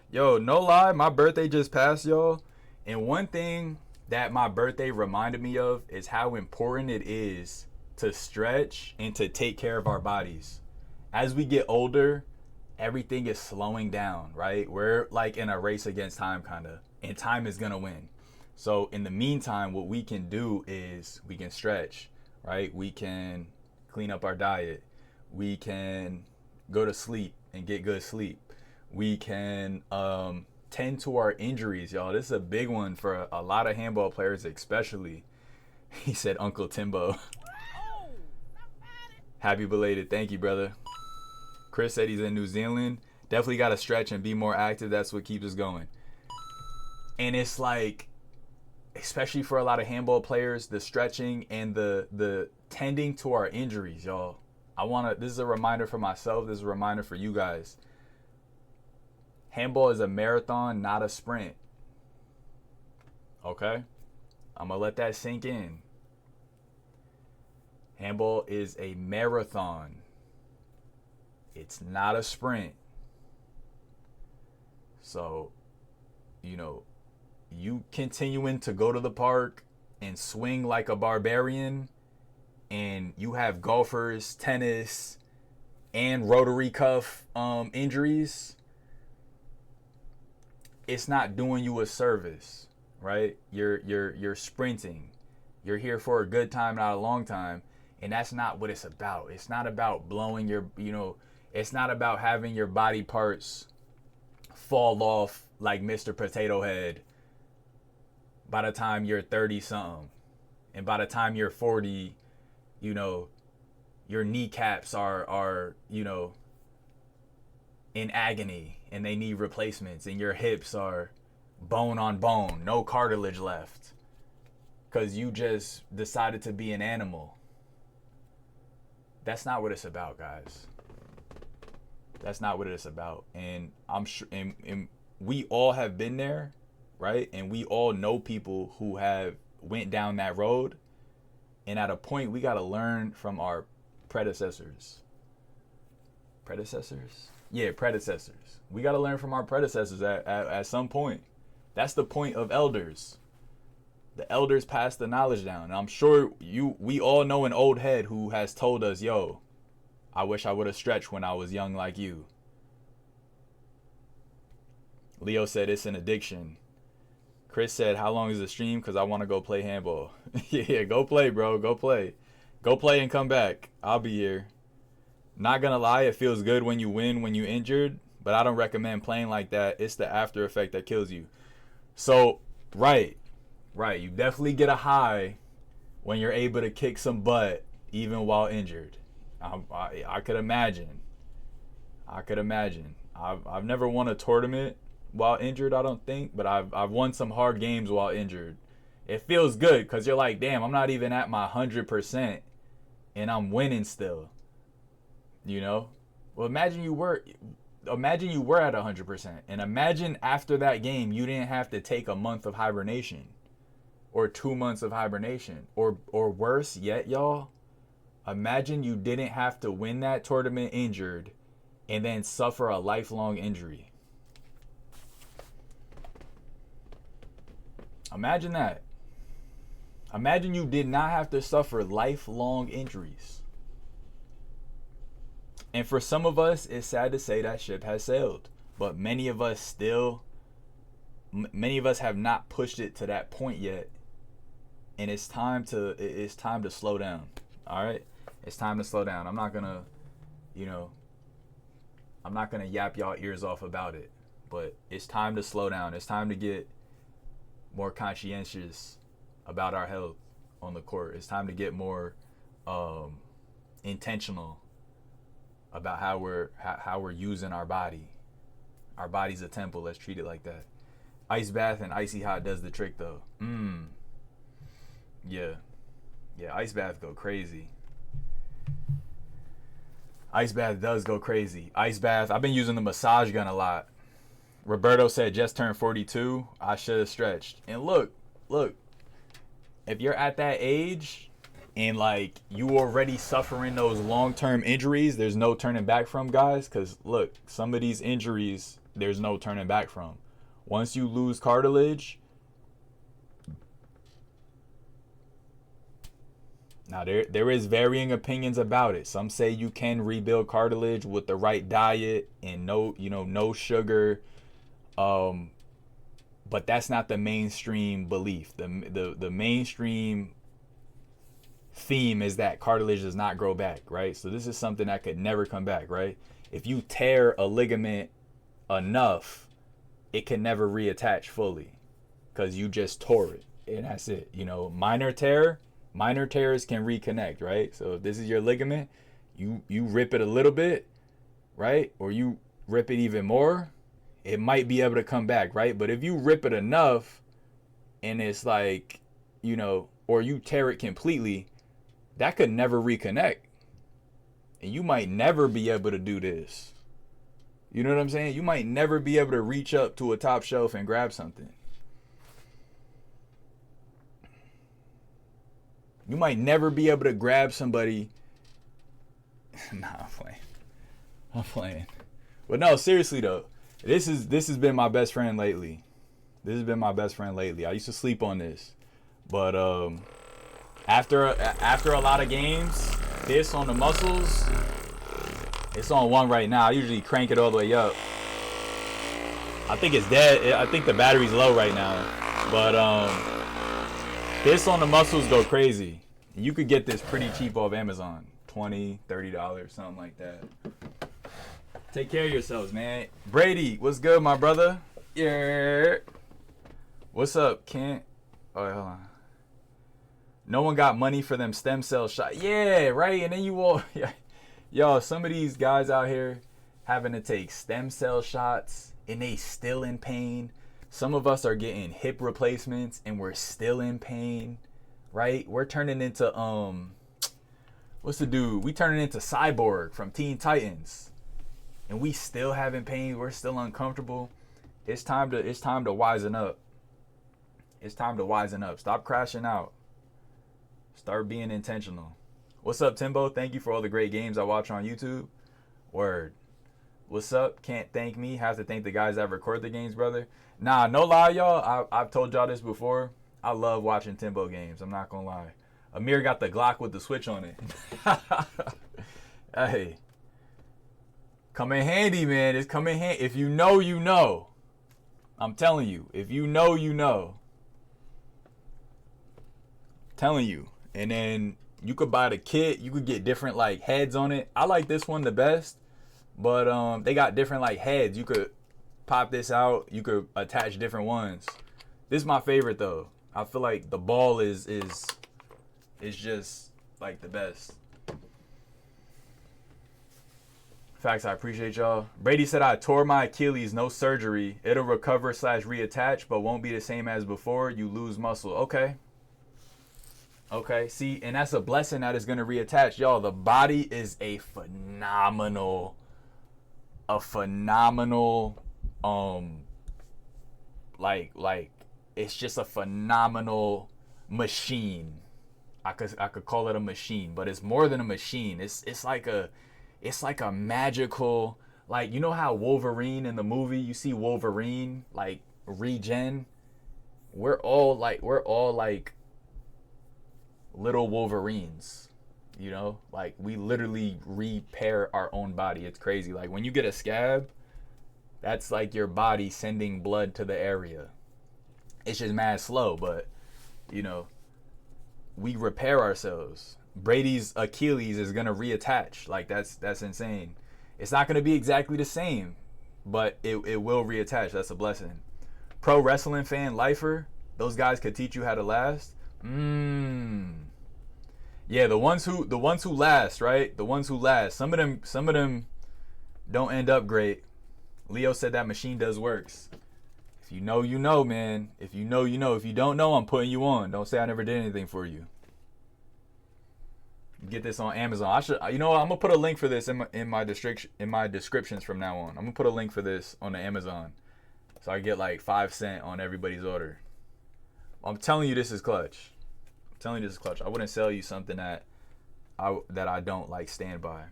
Yo, no lie, my birthday just passed, y'all. And one thing that my birthday reminded me of is how important it is to stretch and to take care of our bodies. As we get older, everything is slowing down, right? We're like in a race against time, kind of, and time is gonna win. So, in the meantime, what we can do is we can stretch, right? We can clean up our diet. We can go to sleep and get good sleep. We can tend to our injuries, y'all. This is a big one for a lot of handball players, especially. He said Uncle Timbo. Happy belated. Thank you, brother. Chris said he's in New Zealand. Definitely got to stretch and be more active. That's what keeps us going. And it's like, especially for a lot of handball players, the stretching and the tending to our injuries, y'all. This is a reminder for myself. This is a reminder for you guys. Handball is a marathon, not a sprint. Okay? I'm going to let that sink in. Handball is a marathon. It's not a sprint. So, you continuing to go to the park and swing like a barbarian, and you have golfers, tennis, and rotary cuff injuries, it's not doing you a service, right? You're sprinting. You're here for a good time, not a long time, and that's not what it's about. It's not about blowing it's not about having your body parts fall off like Mr. Potato Head by the time you're 30 something. And by the time you're 40, your kneecaps are in agony and they need replacements, and your hips are bone on bone, no cartilage left, because you just decided to be an animal. That's not what it's about, guys. That's not what it's about. And I'm sure, and we all have been there, right? And we all know people who have went down that road. And at a point, we got to learn from our predecessors. Predecessors? Yeah, predecessors. We got to learn from our predecessors at some point. That's the point of elders. The elders pass the knowledge down. And I'm sure we all know an old head who has told us, yo, I wish I would have stretched when I was young like you. Leo said it's an addiction. Chris said, how long is the stream? Because I want to go play handball. Yeah, go play, bro. Go play. Go play and come back. I'll be here. Not going to lie, it feels good when you win, when you injured. But I don't recommend playing like that. It's the after effect that kills you. So, right. You definitely get a high when you're able to kick some butt even while injured. I could imagine. I've never won a tournament while injured, I don't think, but I've won some hard games while injured. It feels good because you're like, damn, I'm not even at my 100% and I'm winning still. Well, imagine you were at 100%, and imagine after that game you didn't have to take a month of hibernation or 2 months of hibernation, or worse yet, y'all. Imagine you didn't have to win that tournament injured and then suffer a lifelong injury. Imagine that. Imagine you did not have to suffer lifelong injuries. And for some of us, it's sad to say that ship has sailed. But many of us have not pushed it to that point yet. And it's time to slow down. All right? It's time to slow down. I'm not gonna yap y'all ears off about it. But it's time to slow down. It's time to get more conscientious about our health on the court. It's time to get more intentional about how we're using our body. Our body's a temple. Let's treat it like that. Ice bath and icy hot does the trick though. Yeah, ice bath go crazy. Ice bath does go crazy. Ice bath, I've been using the massage gun a lot. Roberto said just turned 42. I should have stretched. And look, if you're at that age and like you already suffering those long-term injuries, there's no turning back from, guys. Because look, some of these injuries, there's no turning back from. Once you lose cartilage, now there is varying opinions about it. Some say you can rebuild cartilage with the right diet and no sugar. But that's not the mainstream belief. The mainstream theme is that cartilage does not grow back, right? So this is something that could never come back, right? If you tear a ligament enough, it can never reattach fully because you just tore it, and that's it. Minor tears can reconnect, right? So if this is your ligament, you rip it a little bit, right? Or you rip it even more, it might be able to come back, right? But if you rip it enough and it's like, or you tear it completely, that could never reconnect. And you might never be able to do this. You know what I'm saying? You might never be able to reach up to a top shelf and grab something. You might never be able to grab somebody. Nah, I'm playing. But no, seriously though, this has been my best friend lately. I used to sleep on this, but after a lot of games, this on the muscles, it's on 1 right now. I usually crank it all the way up. I think it's dead. I think the battery's low right now, but this on the muscles go crazy. You could get this pretty cheap off Amazon, $20, $30, something like that. Take care of yourselves, man. Brady, what's good, my brother? Yeah. What's up, Kent? Oh, hold on. No one got money for them stem cell shots. Yeah, right. And then you all, yo, some of these guys out here having to take stem cell shots and they still in pain. Some of us are getting hip replacements and we're still in pain, right? We're turning into what's the dude? We turning into Cyborg from Teen Titans, and we still having pain. We're still uncomfortable. It's time to wisen up. It's time to wisen up. Stop crashing out. Start being intentional. What's up, Timbo? Thank you for all the great games I watch on YouTube. Word. What's up? Can't thank me. Have to thank the guys that record the games, brother. Nah, no lie, y'all. I've told y'all this before. I love watching Timbo games. I'm not gonna lie. Amir got the Glock with the switch on it. Hey. Come in handy, man. It's come in handy. If you know, you know. I'm telling you. If you know, you know. Telling you. And then you could buy the kit. You could get different like heads on it. I like this one the best. But they got different like heads. You could pop this out. You could attach different ones. This is my favorite though. I feel like the ball is just like the best. Facts, I appreciate y'all. Brady said I tore my Achilles, no surgery. It'll recover / reattach, but won't be the same as before. You lose muscle. Okay, see, and that's a blessing that is going to reattach. Y'all, the body is a phenomenal, like, it's just a phenomenal machine. I could call it a machine, but it's more than a machine. It's like a magical, like, you know how Wolverine in the movie, you see Wolverine, like, regen? We're all like little Wolverines, you know? Like, we literally repair our own body. It's crazy. Like, when you get a scab, that's like your body sending blood to the area. It's just mad slow, but, you know, we repair ourselves. Brady's Achilles is gonna reattach. Like, that's insane. It's not gonna be exactly the same, but it will reattach. That's a blessing. Pro wrestling fan lifer, those guys could teach you how to last. Yeah, the ones who last, right? The ones who last. Some of them don't end up great. Leo said that machine does works. If you know, you know, man. If you know, you know. If you don't know, I'm putting you on. Don't say I never did anything for you. Get this on Amazon. I should, you know what? I'm gonna put a link for this in my descriptions from now on. I'm gonna put a link for this on the Amazon, so I get like 5 cents on everybody's order. I'm telling you, this is clutch. I wouldn't sell you something that I don't like stand by.